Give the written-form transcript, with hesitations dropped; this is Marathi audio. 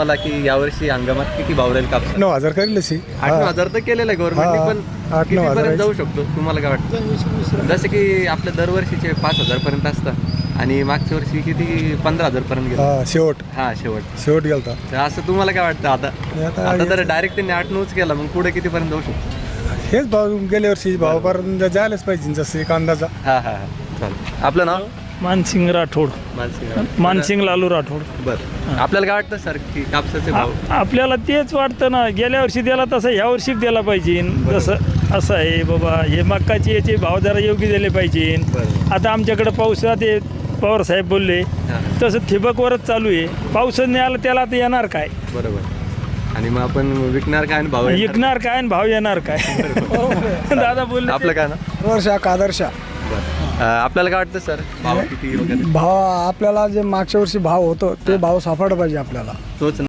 मला की यावर्षी हंगामात किती भाव राहील कापसा? 9,000 करेल सी 8,000 तर केलेलं आहे गव्हर्नमेंटने, हा. पण 8-9,000 कितीपर्यंत जाऊ शकतो तुम्हाला काय वाटतं? जसं की आपल्या दरवर्षीचे 5,000 पर्यंत असतात आणि मागच्या वर्षी किती 15,000 पर्यंत गेलं. हा शेवट शेवट गेलता. तर असं तुम्हाला काय वाटतं आता तर डायरेक्ट त्यांनी 8-9च केला, मग पुढे कितीपर्यंत जाऊ शकतो? हेच भाव गेल्या वर्षी भावापर्यंत जायलाच पाहिजे जसं एक अंदाजा. हा चालेल. आपलं नाव? मानसिंग राठोड. मानसिंग लालू राठोड. बरं, आपल्याला काय वाटतं सर की कापसाचे भाव? आपल्याला तेच वाटतं ना, गेल्या वर्षी दिला तसं ह्या वर्षी द्यायला पाहिजे. जसं असं आहे बाबा, हे मक्काचे याचे भाव जरा योग्य दिले पाहिजे. बरं. आता आमच्याकडे पावसात ते पवार साहेब बोलले तसं ठिबकवरच चालू आहे. पाऊसच नाही आला त्याला आता येणार काय? बरोबर. आणि मग आपण विकणार काय आणि भाव येणार विकणार काय आणि भाव येणार काय? दादा बोलले. आपलं काय ना? वर्षा कादर्शा आपल्याला काय वाटतं सर, भाव किती वगैरे? भाव आपल्याला जे मागच्या वर्षी भाव होतो ते भाव सापडला पाहिजे आपल्याला. तोच